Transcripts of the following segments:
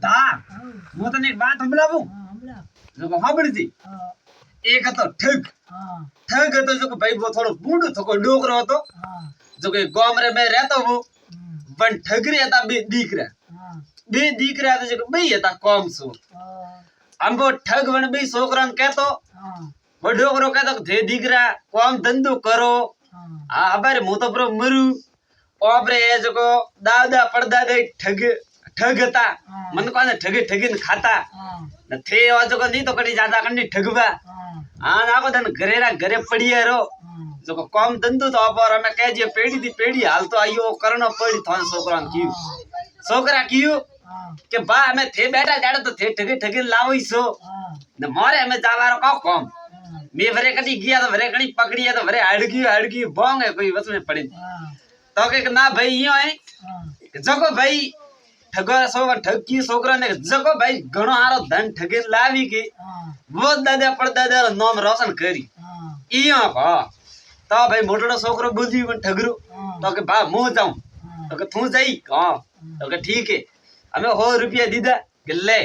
दा હું તને એક વાત સંભળાવું જો સાંભળી હતી એક હતો ઠગ ઠગ હતો જો ભાઈ બહુ થોડો બૂંડો થકો ડોકરો હતો જો કે ગામરે મેં રહેતો હું પણ ઠગરી હતા બે દીકરા હતા જો બે હતા કોમ છો આમ બહુ ઠગ વણ બે છોકરાને કહેતો वो डोकरो कहता थे दीकरा काम धंधो करो हाँ अबारे मु तो प्रो मरू ओपरे ए जो दादा पड़दादा ठग ठगता मन को ठगी ने खाता न थे ओ जो नहीं तो कड़ी ज्यादा कड़ी ठगवा हाँ ना को धन घरे पड़ी रो जो काम धंधो तो पर हमें कह जे पेड़ी थी पेड़ी हाल तो आयो करनो पड़ी थान छोकरा कियो के बा हमें थे बैठा जाड़े तो थे ठगी लावई सो न मारे हमें जावारो का काम मैं वरे कटी गया तो वरे कटी पकड़ी है तो वरे हड़की बोंग है कोई बस में पड़ी तो के ना भाई यो है जको भाई ठगो ठग की छोकरा ने जको भाई घणो हारो धन ठगे लावी के वो दादा पड़दादा नाम रोशन करी इयो का तो भाई मोटो छोकरो बुझी पण ठगरो तो के बा मु जाऊं तो के तू जाई हां तो के ठीक है हमें 100 रुपया दीदा के ले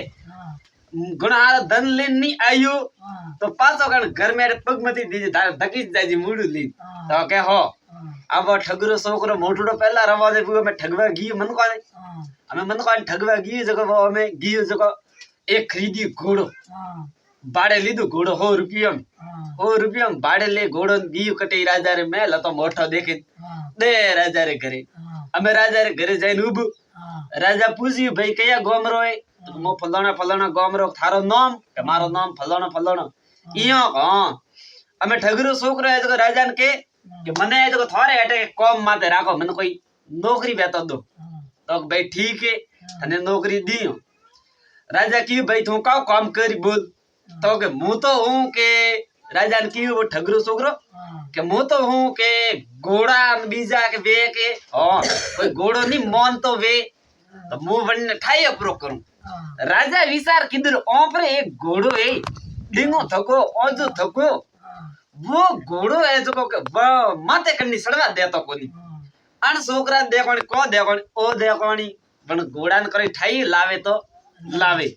घणो हारो धन लेन नहीं आयो तो पाछो कण घर में पग मती दीजे तारे धकी जाजी मुडू ली तो के हो अब ठगरो छोकरो मोटो पहला रवा दे पुए में ठगवा गी मन को हमें मन को ठगवा गी जको वो हमें गी जको एक खरीदी घोड़ो बाड़े लीधो घोड़ो 100 रुपया बाड़े ले घोड़ो गी कटे राजा रे महल तो मोटो देखे दे राजा रे घरे हमें राजा रे घरे जाइन उब राजा पूछी भाई कया गोमरो है तो मो फलाना गोमरो थारो नाम के मारो नाम फलाना इयो हां हमें ठगरो छोकरो है जको राजा ने के मने जको थारे हटे कॉम माते राखो मन कोई नौकरी बेतो दो तो भाई ठीक है तने नौकरी दियो राजा की भाई तू का काम करी बोल तो के मु तो हूं के राजा ने की वो ठगरो छोकरो के मु तो हूं के घोड़ा बीजा के वे के हां कोई घोड़ो नहीं मन तो वे तो मु वने ठाई अप्रो करूं राजा विचार किधर ओपरे एक घोड़ो है डिंगो थको ओजो थको वो घोड़ो है जो के माते कन्नी सड़वा देतो कोनी अन छोकरा देखोनी को देखोनी ओ देखोनी पण घोड़ा ने करे ठाई लावे तो लावे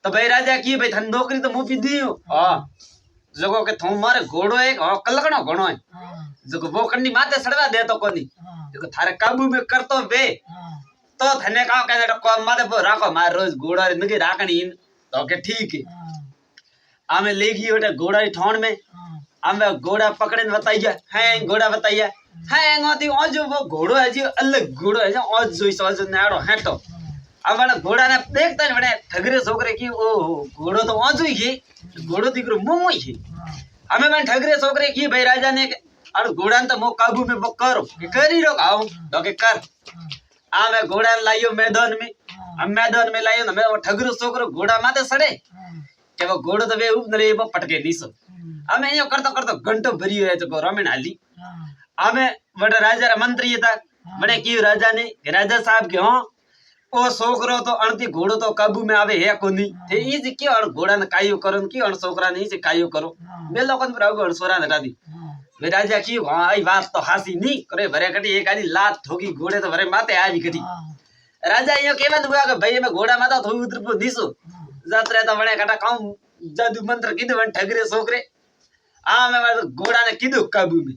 तो भाई राजा की भाई धन नौकरी तो मु भी दियो हां जको के थो मारे घोड़ो है कलकणो घणो है जको वो कन्नी माते सड़वा देतो कोनी जको थारे काबू में करतो वे तो थने का कहने को माते पो राखो मार रोज घोड़ा रे नगी राखणी तो के ठीक है आमे लेगी ओटे घोड़ा री ठौण में आमे घोड़ा पकड़े ने बताइया है घोड़ा बताइया है ngoती ओजो वो घोड़ो है जी अलग घोड़ो है जो ओज जोई सोज नाड़ो हेटो अब घोड़ा ने देखता है बड़े ठगरे छोकरे की ओ घोड़ो तो ओजो ही घोड़ो दिकरो मोमो ही हमें मन ठगरे छोकरे की भाई राजा ने और घोड़ा तो मो काबू में वो करो के करी रो आओ तो के कर आमे घोड़ा लायो मैदान में हम मैदान में लायो हमें वो ठगरो छोकरो घोड़ा माथे सड़े के वो घोड़ो तो वे उपनरे वो पटके नीसो हमें यो करतो घंटो भरियो है जो रमेन हाली हमें बड़ा राजा रा मंत्री था बड़े की राजा ने राजा साहब के हां ओ छोकरो तो अणती घोड़ो तो काबू में आवे है कोनी थे ई जे के अण घोड़ा ने कायो करन की अण छोकरा ने जे कायो करो बे लोकन पर अण सोरा ने रादी वे राजा की हां आई बात तो हासी नी करे भरे कटी एक आली लात ठोकी घोड़े तो भरे माथे आवी कटी राजा यो केवन हुआ के भाई में घोड़ा माथा थोई उतर पो दिसो जात रहता बणे कटा काम जादू मंत्र कीधु वन ठगरे छोकरे आ मैं घोड़ा ने कीधु काबू में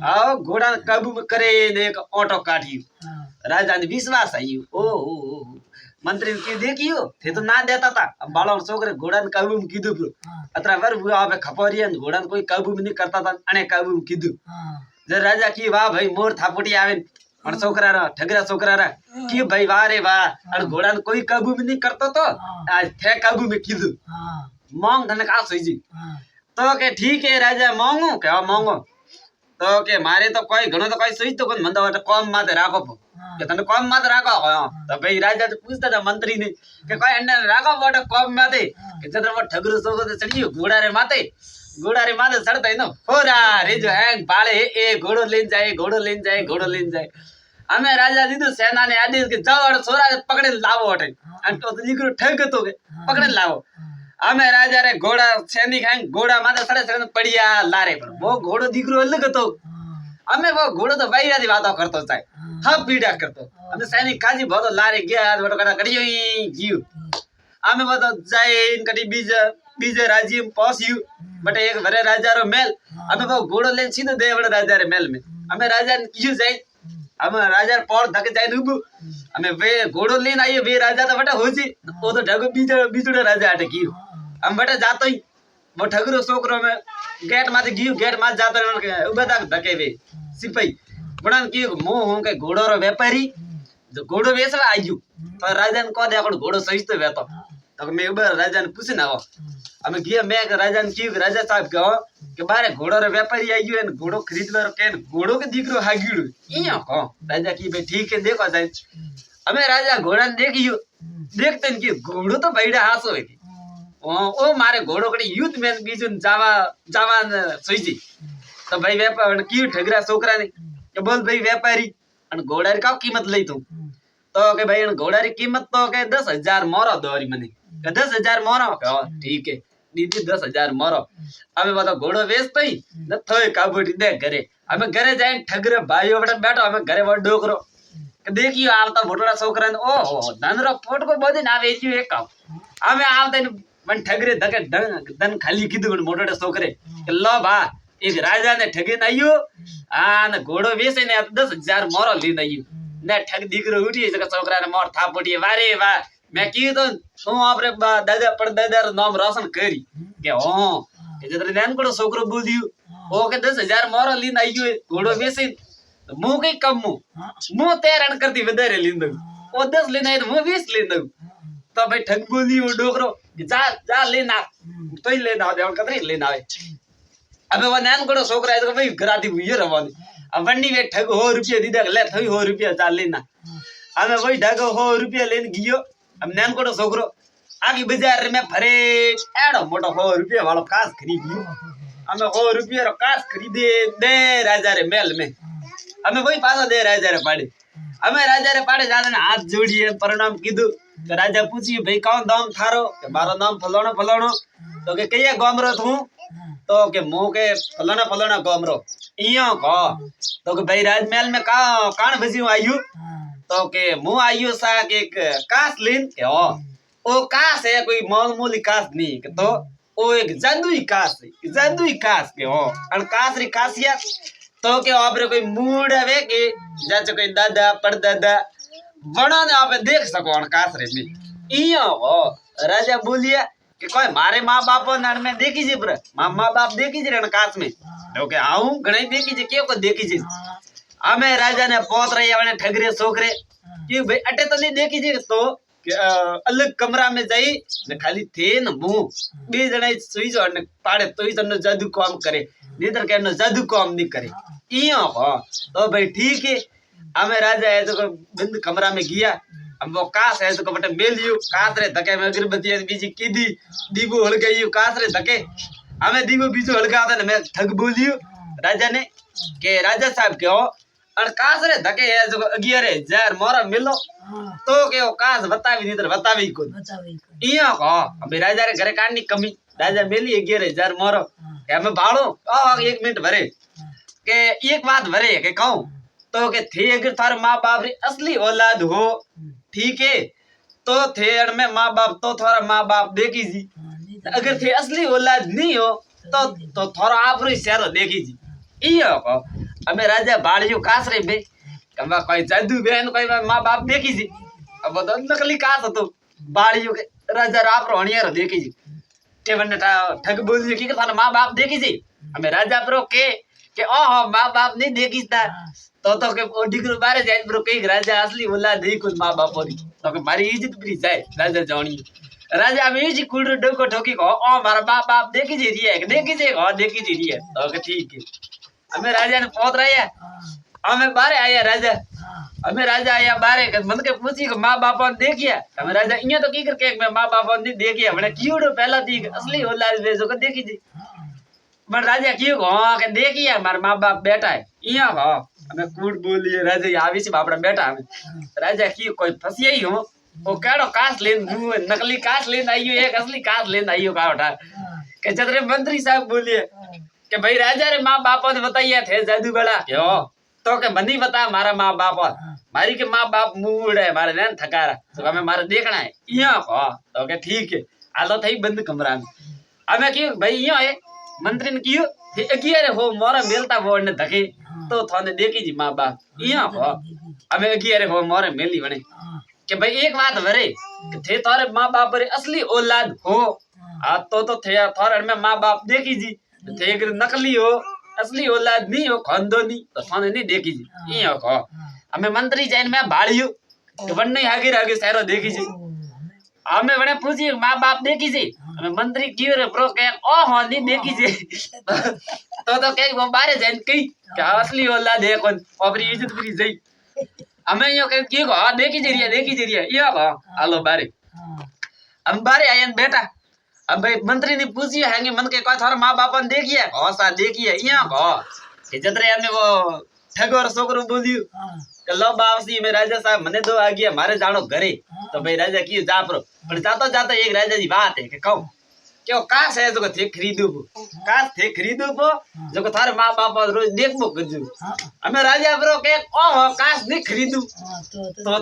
आओ घोड़ा काबू में करे ने एक ऑटो काटियो राजा ने विश्वास आयो ओ मंत्री ने की देखियो थे तो ना देता था अब बालो छोकरे घोड़ा ने काबू में कीधु अतरा वर हुआ आवे खपोरिया घोड़ा ने कोई काबू में नहीं करता था अने काबू में कीधु जे राजा की वाह भाई मोर थापुटी आवे पण छोकरा रा ठगरा छोकरा रा की भाई वाह रे वाह और घोड़ा ने कोई काबू में नहीं करतो तो आज थे काबू में कीधु मांग धने का सोई जी तो के ठीक है राजा मांगो के मांगो तो के मारे तो कोई घणो तो कोई सोई तो कोन मंदा वाटे कम माते राखो के तने कम माते राखो तो भाई राजा तो पूछता था मंत्री ने के कोई अंडा राखो वाटे कम माते के जदर वो ठगरो सोगो तो चढ़ियो घोड़ा रे माते चढ़ता है ना होरा रे जो है बाले ए घोड़ो लेन जाए हमें राजा दीदो सेना ने आदेश के जाओ और छोरा पकड़े लावो वाटे अन तो दीकरो ठग तो के पकड़े लावो हमें राजा रे घोड़ा सैनिक हैं घोड़ा माथे सड़े पड़िया लारे पर वो घोड़ो दीकरो अलग तो हमें वो घोड़ो तो वही राजी बातों करतो चाहे हम पीड़ा करतो हमें सैनिक काजी बहुत लारे गया बड़ो कड़ा कड़ियो जीव आमे बता जाए इन कटी बीजे राज्य में पहुंच्यू बटे एक भरे राजा रो मेल अमे वो घोड़ो ले सीधो दे बड़े राजा रे मेल में अमे राजा ने क्यों जाए हम राजा पौड़ धक जाए नुबू अमे वे घोड़ो लेन आइए वे राजा तो बटा होजी वो तो ढगो बीजड़ो राजा अटे की हम बटा जातो ही वो ठगरो छोकरो में गेट माथे गियो गेट माथ जातो उबे तक धके वे सिपाही बड़न की मो हो के घोड़ो रो व्यापारी जो घोड़ो वेचवा आयु तो राजा ने कह दे अपन घोड़ो सही तो वेतो तो मैं उबे राजा ने पूछ ना અમે ગયા મેં રાજા ને કીધું રાજા સાહેબ કે બારે ઘોડો રે વેપારી આવી ગયો ને ઘોડો ખરીદવાનો કે ઘોડો કે દીકરો હાગ્યું અહીંયા કહો રાજા કી ભાઈ ठीक है देखो साहब અમે રાજા ઘોડા ને દેખ્યું देखते ને કે ઘોડો તો બૈડા હાસો હે ओ मारे घोड़ो कड़ी युद्ध में बीजू जावा सोईजी तो भाई व्यापार क्यों ठगरा छोकरा ने के बोल भाई व्यापारी अन घोड़ा री का कीमत लई तू तो के भाई अन घोड़ा री कीमत तो के 10,000 मोरो दोरी मने 10,000 मोरो ठीक है दीदी 10,000 मोरो हमें बता घोड़ो वेचतो ही न थोय काबूटी दे घरे हमें घरे जाए ठगरे भाईओ बेटा बैठो हमें घरे वो डोकरो देखियो आवता मोटोड़ा छोकरा ने ओहो धनरो पोट को बोदी ना वेच्यो एक हमें आवता मन ठगरे धके धन खाली कीधुं मोटोड़ा छोकरे के लो भा एक राजा ने ठगे आयो आ ने घोड़ो वेचे ने 10,000 मोरो लीन आयो ने ठग दीकरो उठी जका छोकरा ने मोर थापटी वारे वाह मैं की तो तू आपरे दादा परदादा रो नाम रोशन करी के हो के जतरे ध्यान कोड़ो छोकरो बोलियो ओ के 10,000 मोरो लीन आयो घोड़ो वेचे मु कई कम मु तैयार करती वधारे लीन दऊ ओ 10 लेना है तो मु 20 लेन दऊ तो भाई ठग बोलियो डोकरो जा जा लेना तो ही लेना दे और कतरी लेना आवे अबे वो नान कोड़ो छोकरा है तो भाई घराती हुई रवानी अब वंडी वे ठग हो रुपया दीदा ले थई हो रुपया जा लेना हमें वही ठग हो रुपया लेन गियो अब नान कोड़ो छोकरो आगे बाजार में फरे एड़ो मोटो हो रुपया वालो कास खरीदियो हमें हो रुपया रो कास खरीदे दे राजा रे मेल में हमें वही पासा दे राजा रे पाड़े हमें राजा रे पाड़े जाने हाथ जोड़िए प्रणाम कीधु तो राजा पूछियो भाई कौन नाम थारो के मारो नाम फलाणो फलाणो तो के कया गामरो तू तो के मो के फलाणा फलाणा गामरो इयो को तो के भाई राजमहल में का कान बसियो आयु तो के मु आयु सा के कास लेन के ओ कास है कोई मामूली कास नहीं के तो ओ एक जादुई कास के हो अन कास री खासियत तो के आपरे कोई मूड है के जाच कोई दादा परदादा बड़ा ने आप देख सको अन कास रे में इयो हो राजा बोलिया कि कोई मारे माँ बाप नन में देखी जी पर माँ बाप देखी जी कास में तो के आऊं घणे देखी जी के को देखी जी हमें राजा ने पहुंच रही है ठगरे छोकरे कि भाई अटे तो नहीं देखी जी तो अलग कमरा में जाई ने खाली थे न मुंह बे जणा सुई जो ने पाड़े तो ही तने जादू काम करे नीदर के न जादू काम नहीं करे इयो हो तो भाई ठीक है हमें राजा है तो बंद कमरा में गया हम वो कास है तो बटे मेलियो कास रे धके में अगरबत्ती बीजी कीदी दीबो हल गई कास रे धके हमें दीबो बीजो हलगा था मैं ठग बोलियो राजा ने के राजा साहब के हो और कास रे धके है जो 11,000 मोरा मिलो तो के वो कास बतावी नीदर बतावी को इयो को अबे राजा रे घरे कानी कमी राजा मेली 11,000 मोरो के हमें बाळो एक मिनट भरे के एक बात भरे के कहूं तो के थे अगर थार माँ बाप री असली औलाद हो ठीक है तो थे में माँ बाप तो थोड़ा माँ बाप देखी जी अगर थे असली औलाद नहीं हो तो थोड़ा आप री शहर देखी जी इयो को हमें राजा बाड़ियो कास रे बे कमा कोई जादू बहन कोई माँ बाप देखी जी अब तो नकली कास तो बाड़ियो के राजा आप रोणिया देखी जी के बन्ने ठग बोल की थार माँ बाप देखी जी हमें राजा प्रो के ओहो माँ बाप नहीं देखी था तो के ओ डिग्रो बारे जाए ब्रो कई राजा असली औलाद नहीं कुछ माँ बाप होरी तो के मारी इज्जत प्री जाए राजा जानी राजा में जी कुड़ डोको ठोकी को ओ मारा माँ बाप देखी जी रही है देखी जी है तो के ठीक है हमें राजा ने पहुंच रहा है हमें बारे आया राजा हमें राजा आया बारे मन के पूछी को माँ बाप ने देखिया हमें राजा इया तो की करके मैं माँ बाप ने देखिया मैंने क्यों पहला थी असली औलाद भेजो को देखी जी मैं राजा क्यों को के देखिया मार माँ बाप बेटा है इया को हमें कूट बोलिए राजा आवी से बापड़ा बेटा हमें राजा क्यों कोई फसिया ही हो वो केड़ो कास लेन नकली कास लेन आइयो एक असली कास लेन आइयो का उठा के छतरे मंत्री साहब बोलिए के भाई राजा रे माँ बाप ने बताइए थे जादू बड़ा क्यों तो के बनी बता मारा माँ बाप मारी के माँ बाप मूड है मारे ने थकारा तो हमें मारे देखना है यहाँ को तो के ठीक है आलो थई बंद कमरा में हमें क्यों भाई यहाँ है मंत्री ने क्यों अगियारे हो मोरा मेलता वो ने धके तो थाने देखी जी माँ बाप यहाँ को हमें अगियारे हो मोरे मेली बने कि भाई एक बात भरे थे थारे माँ बाप रे असली औलाद हो आ तो थे थारे में माँ बाप देखी जी थे एक नकली हो असली औलाद नहीं हो खंदो नहीं तो थाने नहीं देखी जी यहाँ को हमें मंत्री जैन में भाड़ियो तो वन नहीं आगे आगे सारो देखी जी हमें बड़े पूछी माँ बाप देखी जी हमें मंत्री क्यों रे प्रो कह ओ हाँ नहीं देखी जी तो कह वो बारे जैन कही क्या असली औलाद है कौन अपनी इज्जत पूरी जाई हमें यो कह क्यों हाँ देखी जी रिया ये हालो बारे हम बारे आए बेटा अब भाई मंत्री ने पूछी है मन के कहा थारा माँ बाप ने देखिए सा देखिए यहाँ को जतरे हमें वो ठगोर छोकरो बोलियो કે લો બાવસી મે રાજા સાહેબ મને દો આ ગયા મારે જાણો ઘરે તો ભાઈ રાજા કીધું જા પ્રો પણ જાતો જાતો એક રાજાજી વાત હે કે કહું કે કાસ હે જો કે ખરીદું કાસ થે ખરીદું પો જો કે થારે માં બાપ રોજ देखबो કરજો અમે રાજા પ્રો કે ઓહો કાસ ની ખરીદું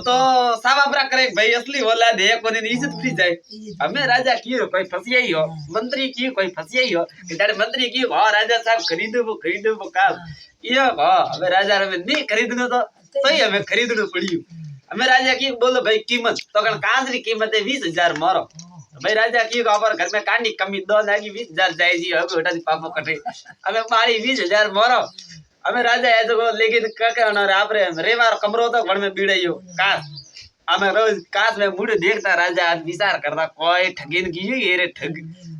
તો સાવા પ્રા કરે ભાઈ असली औलाद है कोनी ની इज्जत फ्री जाए અમે રાજા કીધું કોઈ ફસિયાઈ हो मंत्री की कोई फसियाई हो કે તારે મંત્રી કીધું હા રાજા સાહેબ ખરીદું કાસ ये હવે રાજા રે नहीं खरीदनो तो ही हमें खरीदना पड़ी हमें राजा की बोलो भाई कीमत तो अगर कांच की कीमत है 20,000 मारो तो भाई राजा की घर में कांडी कमी दो नागी 20,000 जाए जी अब बेटा जी पापो कटे हमें मारी 20,000 मारो हमें राजा है तो लेकिन आप रेवार कमरो तो घर में बीड़ाइयो काश हमें रोज काश में मुड़ देखता राजा विचार करता कोई ठगीन की ये रे ठग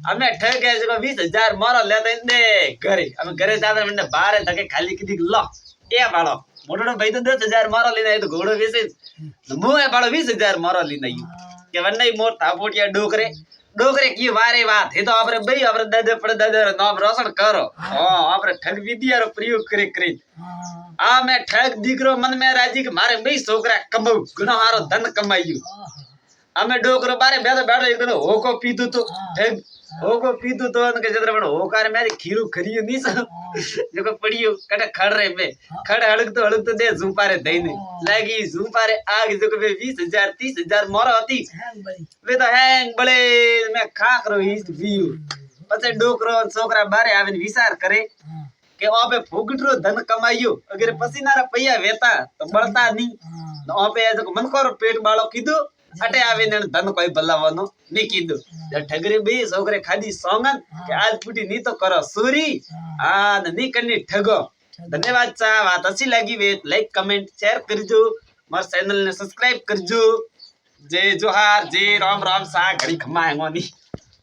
हमें ठग है जो 20,000 मारो लेते दे घरे हमें घरे जाते मैंने बाहर धके खाली की लो ए बालो मोटो भाई तो 10,000 मारो लेना है तो घोड़ो वैसे मुंह है बालो 20,000 मारो लेना ही के वन नहीं मोर थापोटिया डोकरे की वारे बात है तो आपरे भाई आपरे दादे नाम रोशन करो हां आपरे ठग विद्या रो प्रयोग करे आ मैं ठग दीकरो मन में राजी के मारे भाई छोकरा कमाऊ घणो हारो धन कमाइयो हमें डोकरो बारे बैठो एकदम होको पीदू तो ठग होको पीदू तो के जदर बण होकार मेरी खीरू खरियो नी जो को पड़ियो कटे खड़ रे में खड़ हड़क तो दे झुपारे दईने लागी झुपारे आग जो के 20,000 30,000 मोरो होती वे तो हैंग बड़े मैं खाक रो हिस वियो पछे डोकरो छोकरा बारे आवे विचार करे के ओबे फुगटरो धन कमाइयो अगर पसीनारा पैया वेता तो बळता नी ओबे जो मन को पेट बाळो कीधो अटे आवे ने धन कोई बल्लावनो नी कीधो जब ठगरे बे छोकरे खादी सोंगन के आज फुटी नी तो करो सूरी आ नी कनी ठगो धन्यवाद चा बात अच्छी लगी वे लाइक कमेंट शेयर करजो मार चैनल ने सब्सक्राइब करजो जय जोहार जय राम सा घड़ी खमा है मोनी।